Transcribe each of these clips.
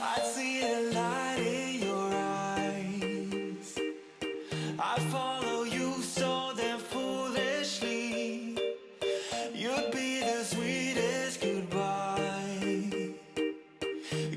I see a light in your eyes. I follow you so damn foolishly. You'd be the sweetest goodbye.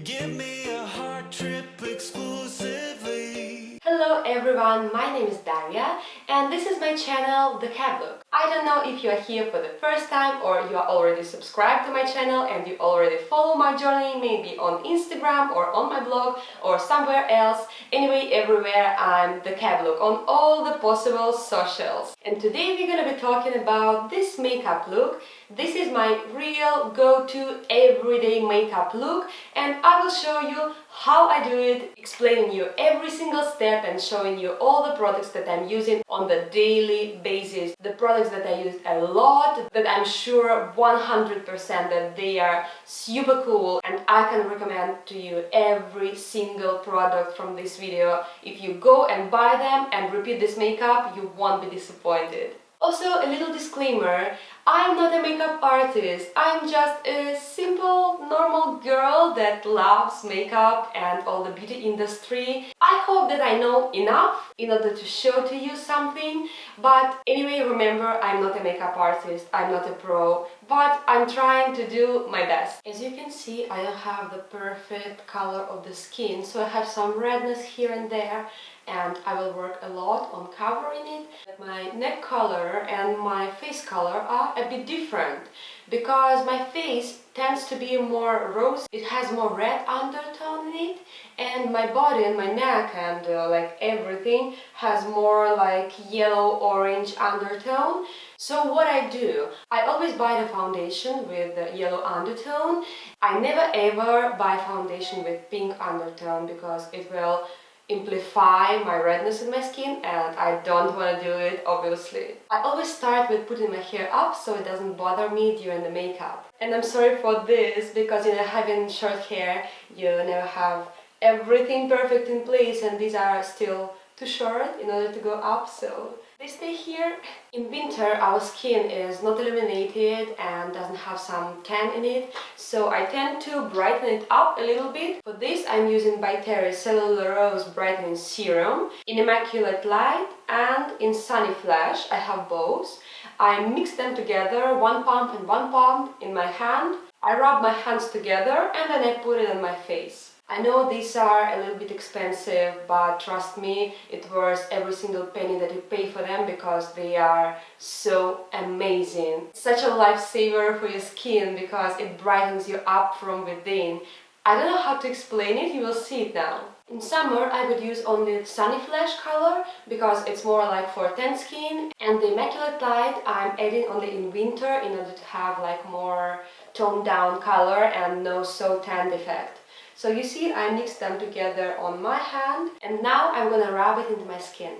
Give me a heart trip exclusively. Hello everyone, my name is Daria and this is my channel, Thecablook. I don't know if you are here for the first time or you are already subscribed to my channel and you already follow my journey, maybe on Instagram or on my blog or somewhere else. Anyway, everywhere I'm Thecablook on all the possible socials. And today we're gonna be talking about this makeup look. This is my real go-to everyday makeup look and I will show you how I do it, explaining you every single step and showing you all the products that I'm using on the daily basis. The products that I use a lot, that I'm sure 100% that they are super cool and I can recommend to you every single product from this video. If you go and buy them and repeat this makeup, you won't be disappointed. Also, a little disclaimer, I'm not a makeup artist, I'm just a simple, normal girl that loves makeup and all the beauty industry. I hope that I know enough in order to show to you something, but anyway, remember, I'm not a makeup artist, I'm not a pro, but I'm trying to do my best. As you can see, I don't have the perfect color of the skin, so I have some redness here and there, and I will work a lot on covering it. My neck color and my face color are a bit different because my face tends to be more rose, it has more red undertone in it, and my body and my neck and like everything has more like yellow-orange undertone. So what I do, I always buy the foundation with the yellow undertone. I never ever buy foundation with pink undertone because it will amplify my redness in my skin and I don't want to do it, obviously. I always start with putting my hair up so it doesn't bother me during the makeup. And I'm sorry for this because, you know, having short hair, you never have everything perfect in place and these are still too short in order to go up, so they stay here. In winter our skin is not illuminated and doesn't have some tan in it, so I tend to brighten it up a little bit. For this I'm using by Terry Cellulose Brightening Serum in Immaculate Light and in Sunny Flash. I have both. I mix them together, one pump and one pump in my hand. I rub my hands together and then I put it on my face. I know these are a little bit expensive, but trust me, it's worth every single penny that you pay for them because they are so amazing. Such a lifesaver for your skin because it brightens you up from within. I don't know how to explain it, you will see it now. In summer I would use only the Sunny Flash color because it's more like for tan skin, and the Immaculate Light I'm adding only in winter in order to have like more toned down color and no so tan effect. So you see, I mixed them together on my hand and now I'm gonna rub it into my skin.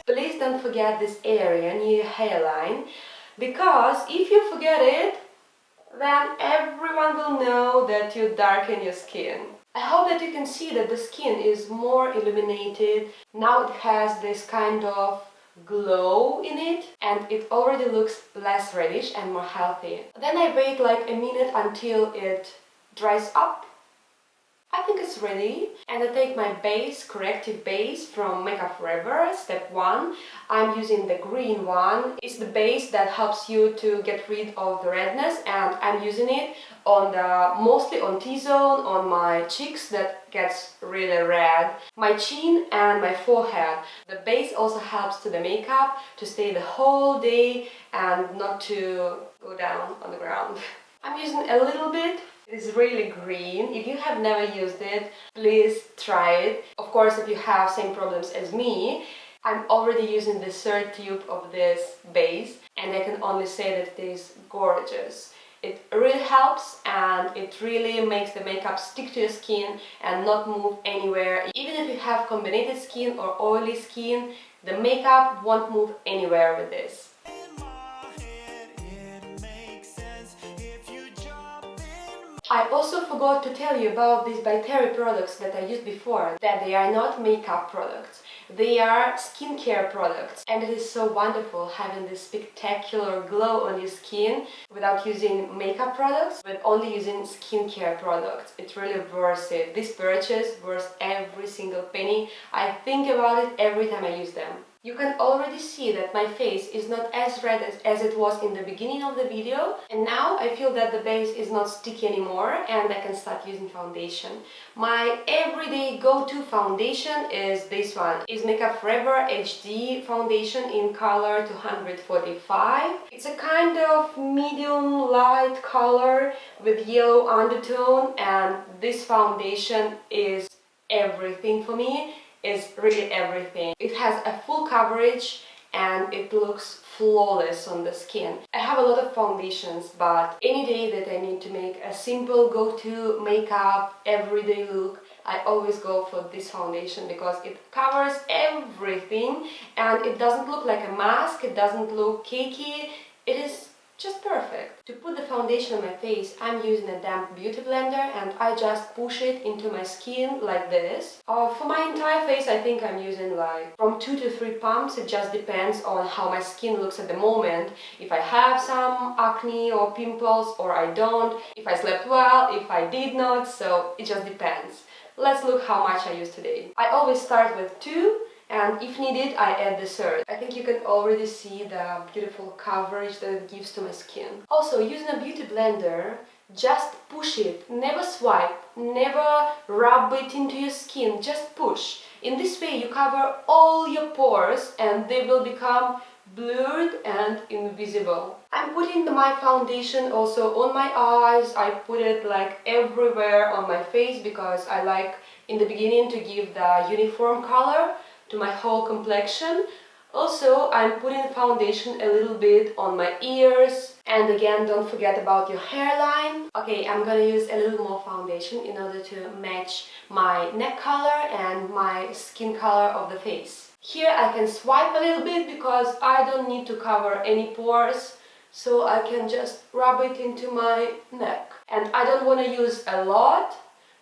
Please don't forget this area near your hairline, because if you forget it, then everyone will know that you darken your skin. I hope that you can see that the skin is more illuminated. Now it has this kind of glow in it and it already looks less reddish and more healthy. Then I wait like a minute until it dries up. I think it's ready, and I take my base, corrective base from Makeup Forever, step 1. I'm using the green one. It's the base that helps you to get rid of the redness, and I'm using it on mostly on T-zone, on my cheeks that gets really red, my chin and my forehead. The base also helps to the makeup to stay the whole day and not to go down on the ground. I'm using a little bit. It's really green. If you have never used it, please try it. Of course, if you have same problems as me, I'm already using the third tube of this base and I can only say that it is gorgeous. It really helps and it really makes the makeup stick to your skin and not move anywhere. Even if you have combined skin or oily skin, the makeup won't move anywhere with this. I also forgot to tell you about these by Terry products that I used before, that they are not makeup products. They are skincare products, and it is so wonderful having this spectacular glow on your skin without using makeup products, but only using skincare products. It's really worth it. This purchase worth every single penny. I think about it every time I use them. You can already see that my face is not as red as it was in the beginning of the video, and now I feel that the base is not sticky anymore and I can start using foundation. My everyday go-to foundation is this one. It's Makeup Forever HD foundation in color 245. It's a kind of medium light color with yellow undertone, and this foundation is everything for me. Is really everything. It has a full coverage and it looks flawless on the skin. I have a lot of foundations, but any day that I need to make a simple go-to makeup everyday look, I always go for this foundation because it covers everything and it doesn't look like a mask, it doesn't look cakey, it is just perfect. To put the foundation on my face, I'm using a damp beauty blender and I just push it into my skin like this. For my entire face, I think I'm using like from 2 to 3 pumps. It just depends on how my skin looks at the moment. If I have some acne or pimples or I don't, if I slept well, if I did not, so it just depends. Let's look how much I use today. I always start with 2. And if needed, I add the third. I think you can already see the beautiful coverage that it gives to my skin. Also, using a beauty blender, just push it, never swipe, never rub it into your skin, just push. In this way you cover all your pores and they will become blurred and invisible. I'm putting my foundation also on my eyes. I put it like everywhere on my face because I like in the beginning to give the uniform color to my whole complexion. Also, I'm putting foundation a little bit on my ears, and again, don't forget about your hairline. Okay, I'm gonna use a little more foundation in order to match my neck color and my skin color of the face. Here I can swipe a little bit because I don't need to cover any pores, so I can just rub it into my neck. And I don't want to use a lot,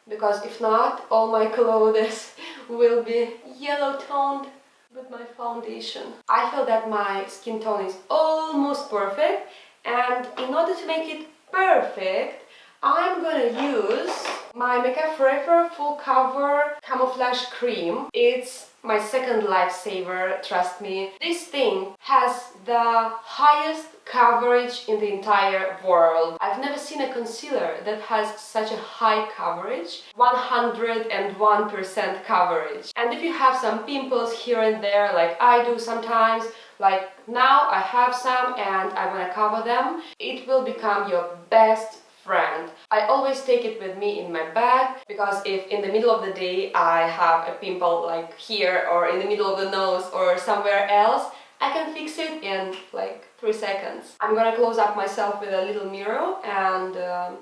because if not, all my clothes will be yellow toned with my foundation. I feel that my skin tone is almost perfect, and in order to make it perfect, I'm gonna use my Makeup Forever Full Cover Camouflage Cream. It's my second lifesaver, trust me. This thing has the highest coverage in the entire world. I've never seen a concealer that has such a high coverage, 101% coverage. And if you have some pimples here and there, like I do sometimes, like now I have some and I want to cover them, it will become your best friend. I always take it with me in my bag, because if in the middle of the day I have a pimple like here or in the middle of the nose or somewhere else, I can fix it in like 3 seconds. I'm gonna close up myself with a little mirror, and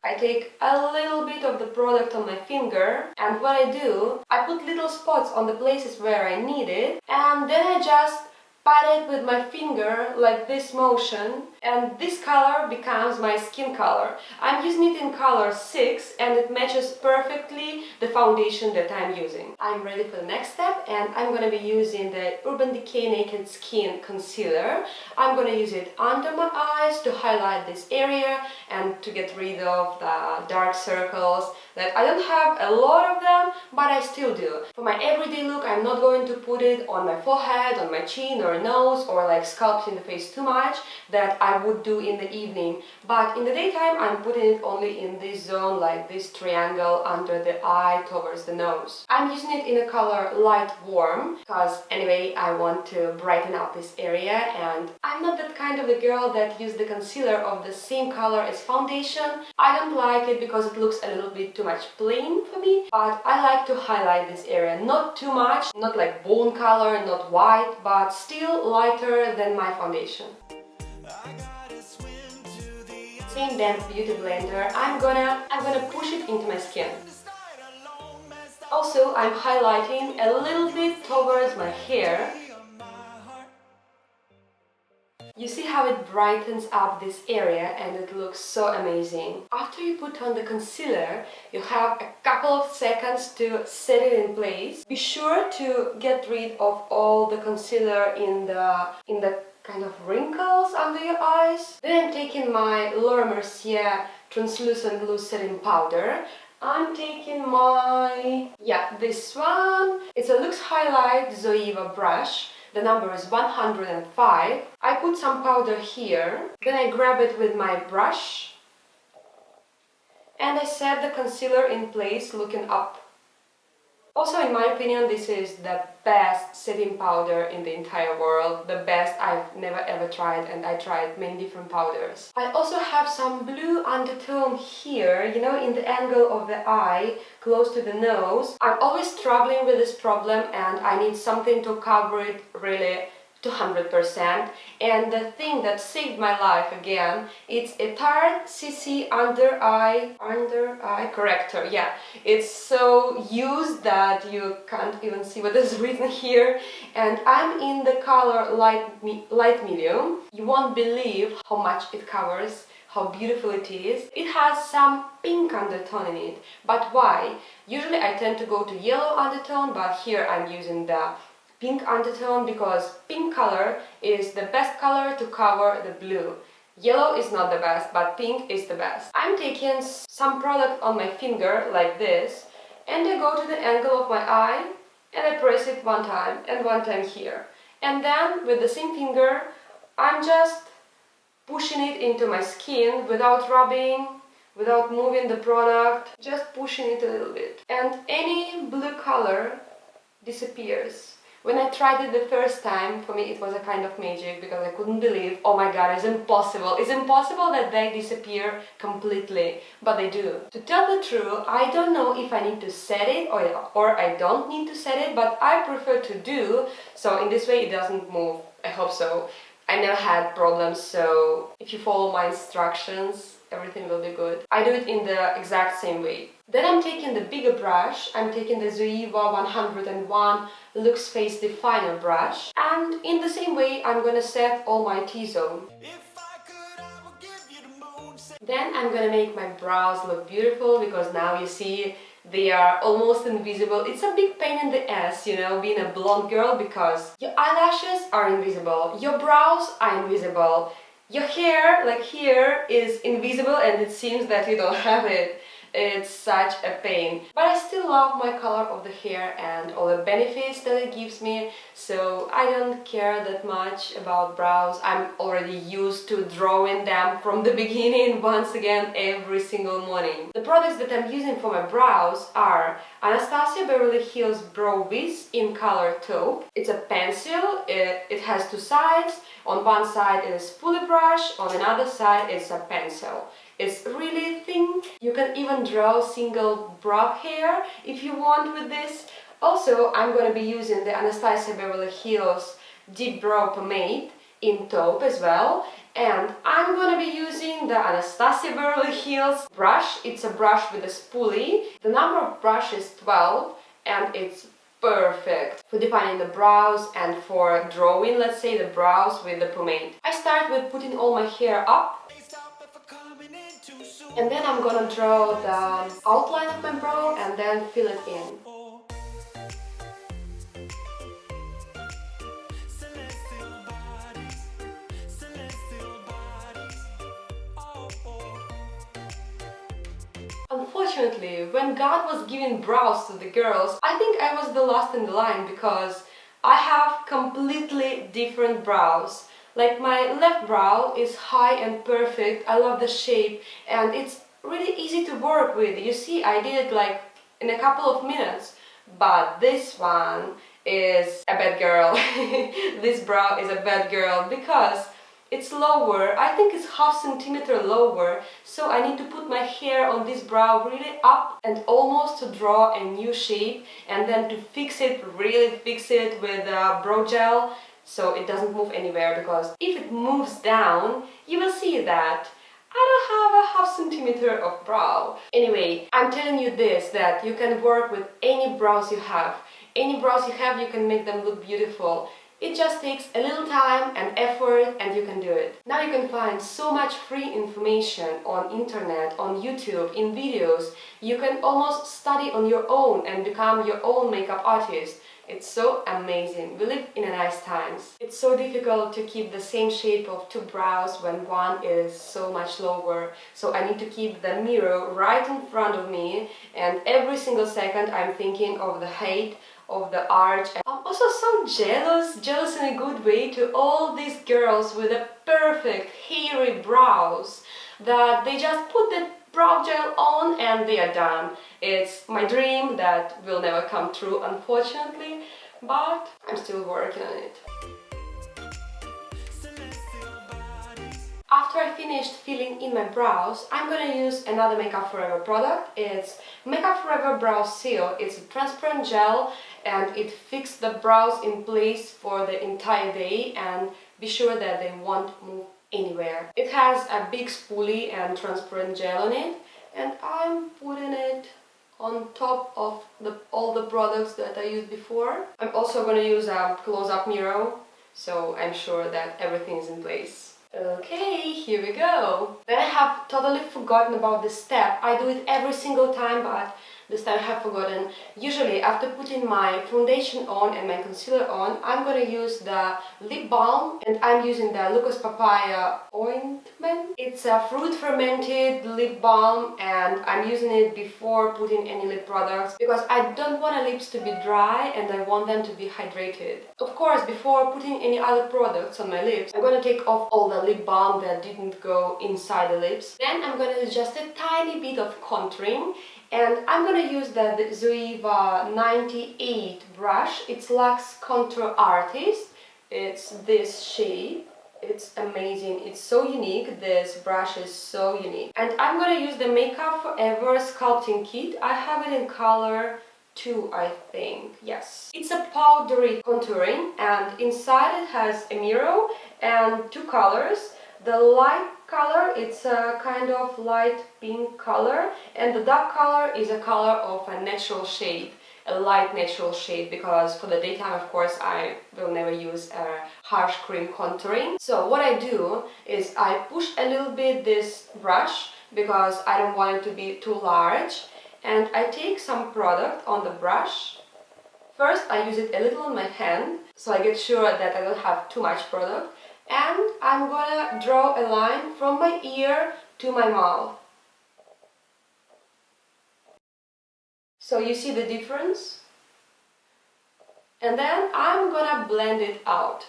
I take a little bit of the product on my finger, and what I do, I put little spots on the places where I need it, and then I just pat it with my finger like this motion, and this color becomes my skin color. I'm using it in color 6 and it matches perfectly the foundation that I'm using. I'm ready for the next step, and I'm gonna be using the Urban Decay Naked Skin Concealer. I'm gonna use it under my eyes to highlight this area and to get rid of the dark circles that I don't have a lot of them, but I still do. For my everyday look, I'm not going to put it on my forehead, on my chin or nose, or like sculpting the face too much that I would do in the evening. But in the daytime, I'm putting it only in this zone, like this triangle under the eye towards the nose. I'm using it in a color light warm, because anyway, I want to brighten up this area, and I'm not that kind of a girl that uses the concealer of the same color as foundation. I don't like it because it looks a little bit too much plain for me, but I like to highlight this area, not too much, not like bone color, not white, but still lighter than my foundation. Same damp beauty blender, I'm gonna push it into my skin. Also, I'm highlighting a little bit towards my hair. You see how it brightens up this area and it looks so amazing. After you put on the concealer, you have a couple of seconds to set it in place. Be sure to get rid of all the concealer in the kind of wrinkles under your eyes. Then I'm taking my Laura Mercier translucent loose setting powder. I'm taking this one. It's a Luxe Highlight Zoeva brush. The number is 105. I put some powder here. Then I grab it with my brush. And I set the concealer in place looking up. Also, in my opinion, this is the best setting powder in the entire world. The best I've never ever tried, and I tried many different powders. I also have some blue undertone here, you know, in the angle of the eye, close to the nose. I'm always struggling with this problem and I need something to cover it really to 100%. And the thing that saved my life again, it's a Tarte CC under eye corrector. Yeah, it's so used that you can't even see what is written here. And I'm in the color light medium. You won't believe how much it covers, how beautiful it is. It has some pink undertone in it. But why? Usually I tend to go to yellow undertone, but here I'm using the pink undertone because pink color is the best color to cover the blue. Yellow is not the best, but pink is the best. I'm taking some product on my finger like this, and I go to the angle of my eye and I press it one time and one time here. And then with the same finger, I'm just pushing it into my skin without rubbing, without moving the product, just pushing it a little bit. And any blue color disappears. When I tried it the first time, for me it was a kind of magic because I couldn't believe, oh my god, it's impossible. It's impossible that they disappear completely, but they do. To tell the truth, I don't know if I need to set it or I don't need to set it, but I prefer to do, so in this way it doesn't move. I hope so. I never had problems, so if you follow my instructions, everything will be good. I do it in the exact same way. Then I'm taking the bigger brush. I'm taking the Zoeva 101 Luxe Face Definer brush, and in the same way I'm gonna set all my T-zone. Then I'm gonna make my brows look beautiful because now you see they are almost invisible. It's a big pain in the ass, you know, being a blonde girl because your eyelashes are invisible, your brows are invisible, your hair, like here, is invisible and it seems that you don't have it. It's such a pain. But I still love my color of the hair and all the benefits that it gives me, so I don't care that much about brows. I'm already used to drawing them from the beginning, once again, every single morning. The products that I'm using for my brows are Anastasia Beverly Hills Brow Wiz in color taupe. It's a pencil, it has two sides. On one side it is spoolie brush, on another side it's a pencil. It's really thin. You can even draw single brow hair if you want with this. Also, I'm going to be using the Anastasia Beverly Hills Deep Brow Pomade in taupe as well. And I'm going to be using the Anastasia Beverly Hills brush. It's a brush with a spoolie. The number of brush is 12 and it's perfect for defining the brows and for drawing, let's say, the brows with the pomade. I start with putting all my hair up. And then I'm gonna draw the outline of my brow and then fill it in. Unfortunately, when God was giving brows to the girls, I think I was the last in the line because I have completely different brows. Like my left brow is high and perfect, I love the shape and it's really easy to work with. You see, I did it like in a couple of minutes, but this one is a bad girl. This brow is a bad girl because it's lower, I think it's ½ centimeter lower, so I need to put my hair on this brow really up and almost to draw a new shape and then to fix it, really fix it with brow gel so it doesn't move anywhere, because if it moves down, you will see that I don't have a ½ centimeter of brow. Anyway, I'm telling you this, that you can work with any brows you have. Any brows you have, you can make them look beautiful. It just takes a little time and effort and you can do it. Now you can find so much free information on internet, on YouTube, in videos. You can almost study on your own and become your own makeup artist. It's so amazing. We live in a nice times. It's so difficult to keep the same shape of two brows when one is so much lower. So I need to keep the mirror right in front of me, and every single second I'm thinking of the height of the arch. I'm also so jealous in a good way, to all these girls with the perfect hairy brows that they just put the brow gel on and they are done. It's my dream that will never come true, unfortunately, but I'm still working on it. After I finished filling in my brows, I'm gonna use another Makeup Forever product. It's Makeup Forever Brow Seal. It's a transparent gel and it fixes the brows in place for the entire day and be sure that they won't move anywhere. It has a big spoolie and transparent gel on it, and I'm putting it on top of all the products that I used before. I'm also gonna use a close-up mirror, so I'm sure that everything is in place. Okay, here we go. Then I have totally forgotten about this step. I do it every single time, but this time I have forgotten. Usually after putting my foundation on and my concealer on, I'm gonna use the lip balm, and I'm using the Lucas Papaya ointment. It's a fruit fermented lip balm and I'm using it before putting any lip products because I don't want the lips to be dry and I want them to be hydrated. Of course, before putting any other products on my lips, I'm gonna take off all the lip balm that didn't go inside the lips. Then I'm gonna use just a tiny bit of contouring. And I'm gonna use the Zoeva 98 brush. It's Luxe Contour Artist. It's this shape. It's amazing. It's so unique. This brush is so unique. And I'm gonna use the Makeup Forever Sculpting Kit. I have it in color 2, I think. Yes. It's a powdery contouring and inside it has a mirror and 2 colors. The light color, it's a kind of light pink color, and the dark color is a color of a natural shade, a light natural shade, because for the daytime, of course, I will never use a harsh cream contouring. So what I do is I push a little bit this brush because I don't want it to be too large, and I take some product on the brush. First, I use it a little on my hand, so I get sure that I don't have too much product. And I'm gonna draw a line from my ear to my mouth. So you see the difference? And then I'm gonna blend it out.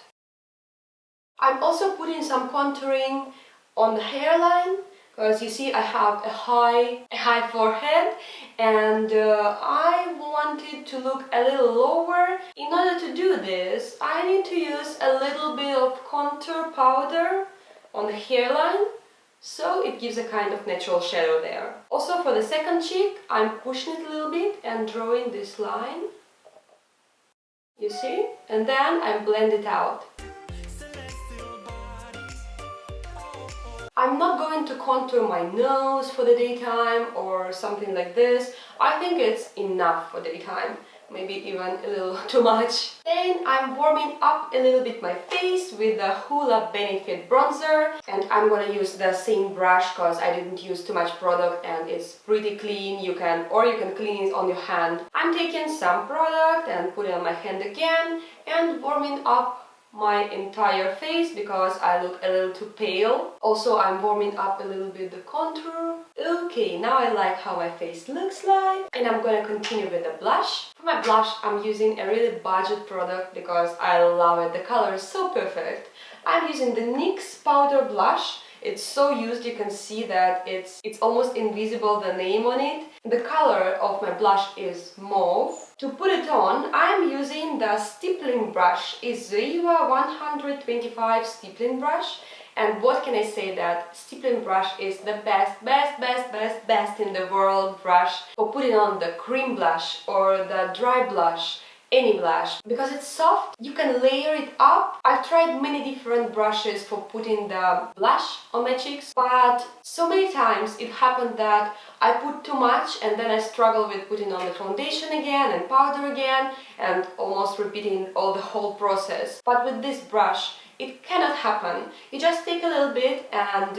I'm also putting some contouring on the hairline, because you see I have a high forehead and I want it to look a little lower. In order to do this, I need to use a little bit of contour powder on the hairline, so it gives a kind of natural shadow there. Also for the second cheek, I'm pushing it a little bit and drawing this line. You see? And then I blend it out. I'm not going to contour my nose for the daytime or something like this. I think it's enough for daytime, maybe even a little too much. Then I'm warming up a little bit my face with the Hoola Benefit bronzer, and I'm gonna use the same brush because I didn't use too much product and it's pretty clean. You can clean it on your hand. I'm taking some product and put it on my hand again and warming up my entire face because I look a little too pale. Also, I'm warming up a little bit the contour. Okay, now I like how my face looks like, and I'm gonna continue with the blush. For my blush, I'm using a really budget product because I love it. The color is so perfect. I'm using the NYX powder blush. It's so used, you can see that it's almost invisible, the name on it. The color of my blush is mauve. To put it on, I'm using the stippling brush. It's Zoeva 125 stippling brush. And what can I say, that stippling brush is the best in the world brush for putting on the cream blush or the dry blush. Any blush, because it's soft, you can layer it up. I've tried many different brushes for putting the blush on my cheeks, but so many times it happened that I put too much and then I struggle with putting on the foundation again and powder again and almost repeating the whole process. But with this brush, it cannot happen. You just take a little bit, and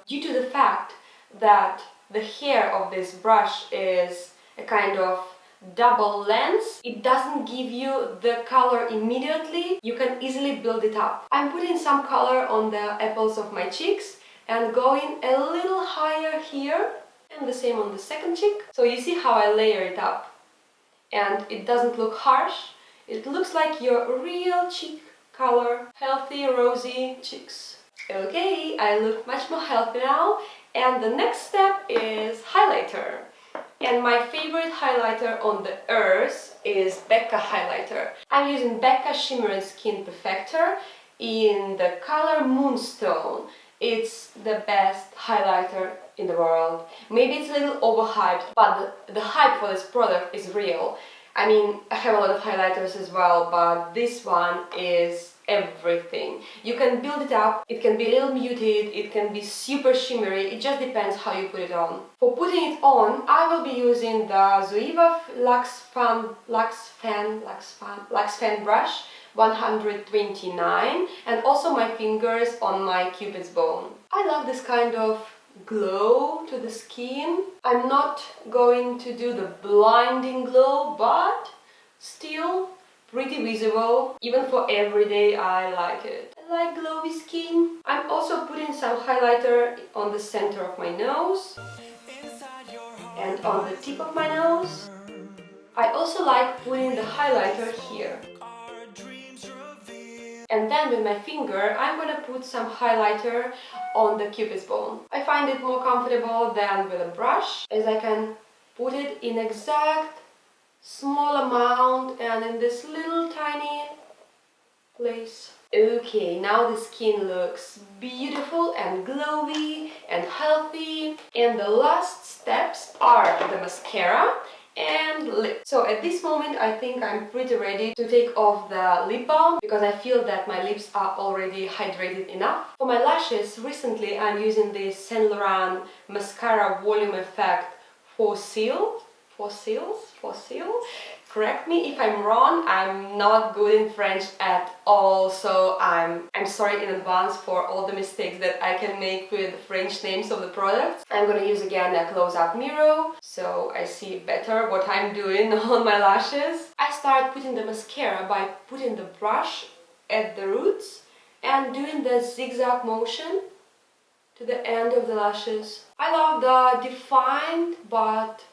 due to the fact that the hair of this brush is a kind of double lens, it doesn't give you the color immediately. You can easily build it up. I'm putting some color on the apples of my cheeks and going a little higher here, and the same on the second cheek. So you see how I layer it up, and it doesn't look harsh. It looks like your real cheek color, healthy, rosy cheeks. Okay, I look much more healthy now, and the next step is highlighter. And my favorite highlighter on the earth is Becca highlighter. I'm using Becca Shimmer and Skin Perfector in the color Moonstone. It's the best highlighter in the world. Maybe it's a little overhyped, but the hype for this product is real. I mean, I have a lot of highlighters as well, but this one is everything. You can build it up, it can be a little muted, it can be super shimmery, it just depends how you put it on. For putting it on, I will be using the Zoeva Lux Fan brush 129, and also my fingers on my cupid's bone. I love this kind of glow to the skin. I'm not going to do the blinding glow, but still pretty visible. Even for everyday, I like it. I like glowy skin. I'm also putting some highlighter on the center of my nose and on the tip of my nose. I also like putting the highlighter here. And then with my finger, I'm gonna put some highlighter on the cupid's bone. I find it more comfortable than with a brush, as I can put it in exact small amount and in this little tiny place. Okay, now the skin looks beautiful and glowy and healthy. And the last steps are the mascara and lip. So at this moment I think I'm pretty ready to take off the lip balm, because I feel that my lips are already hydrated enough. For my lashes, recently I'm using this Saint Laurent Mascara Volume Effect Fossil. Correct me if I'm wrong, I'm not good in French at all, so I'm sorry in advance for all the mistakes that I can make with French names of the products. I'm gonna use again a close-up mirror, so I see better what I'm doing on my lashes. I start putting the mascara by putting the brush at the roots and doing the zigzag motion to the end of the lashes. I love the defined but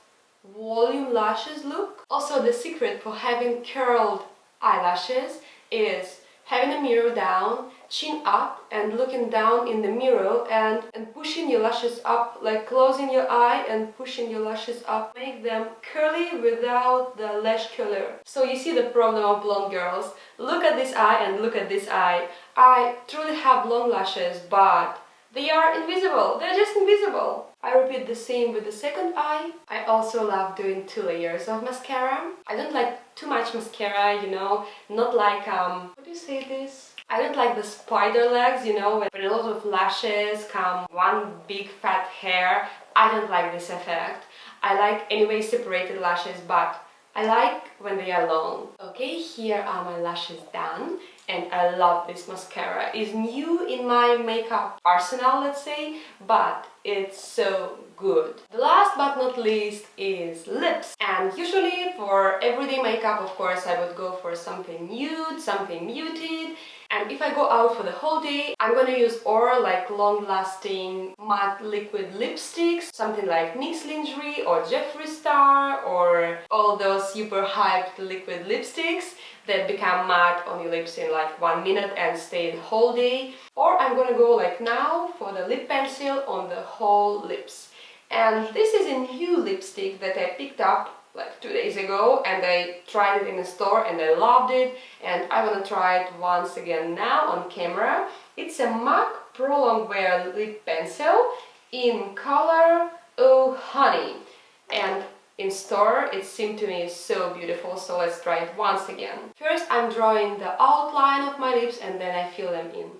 volume lashes look. Also, the secret for having curled eyelashes is having a mirror down, chin up, and looking down in the mirror and pushing your lashes up, like closing your eye and pushing your lashes up. Make them curly without the lash curler. So you see the problem of blonde girls. Look at this eye and look at this eye. I truly have long lashes, but they are invisible. They're just invisible. I repeat the same with the second eye. I also love doing 2 layers of mascara. I don't like too much mascara, you know, not like, what do you say this? I don't like the spider legs, you know, when a lot of lashes come one big fat hair. I don't like this effect. I like anyway separated lashes, but I like when they are long. Okay, here are my lashes done, and I love this mascara. It's new in my makeup arsenal, let's say, but it's so good. The last but not least is lips. And usually for everyday makeup, of course, I would go for something nude, something muted. And if I go out for the whole day, I'm gonna use or like long-lasting matte liquid lipsticks, something like NYX Lingerie or Jeffree Star, or all those super hyped liquid lipsticks that become matte on your lips in like 1 minute and stay the whole day. Or I'm gonna go like now for the lip pencil on the whole lips. And this is a new lipstick that I picked up like 2 days ago, and I tried it in a store and I loved it, and I want to try it once again now on camera. It's a MAC Pro Longwear lip pencil in color Oh Honey, and in store it seemed to me so beautiful, so let's try it once again. First I'm drawing the outline of my lips and then I fill them in.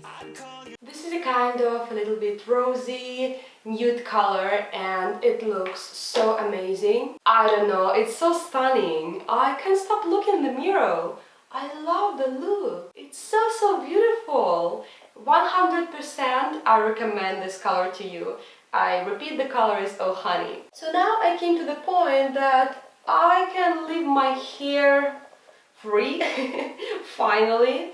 I'd call you. This is a kind of a little bit rosy, nude color, and it looks so amazing. I don't know, it's so stunning. I can't stop looking in the mirror. I love the look. It's so beautiful. 100% I recommend this color to you. I repeat, the color is Oh Honey. So now I came to the point that I can leave my hair free, finally.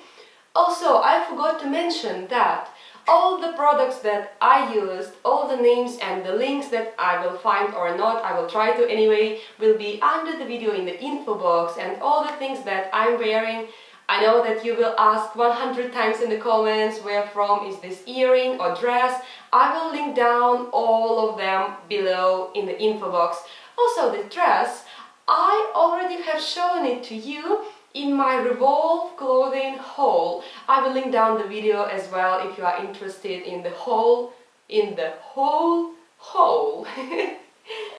Also, I forgot to mention that all the products that I used, all the names and the links that I will find or not, I will try to anyway, will be under the video in the info box, and all the things that I'm wearing. I know that you will ask 100 times in the comments where from is this earring or dress. I will link down all of them below in the info box. Also the dress, I already have shown it to you in my Revolve clothing haul. I will link down the video as well if you are interested in the haul, haul.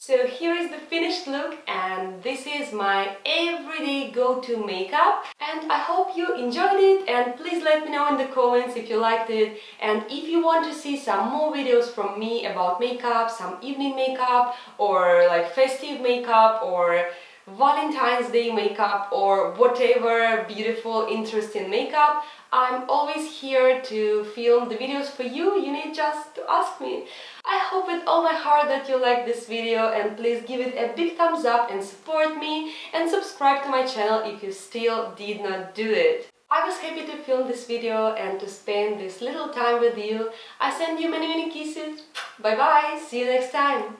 So here is the finished look, and this is my everyday go-to makeup, and I hope you enjoyed it, and please let me know in the comments if you liked it, and if you want to see some more videos from me about makeup, some evening makeup or like festive makeup or Valentine's Day makeup or whatever beautiful, interesting makeup, I'm always here to film the videos for you. You need just to ask me. I hope with all my heart that you like this video, and please give it a big thumbs up and support me, and subscribe to my channel if you still did not do it. I was happy to film this video and to spend this little time with you. I send you many kisses. Bye bye, see you next time.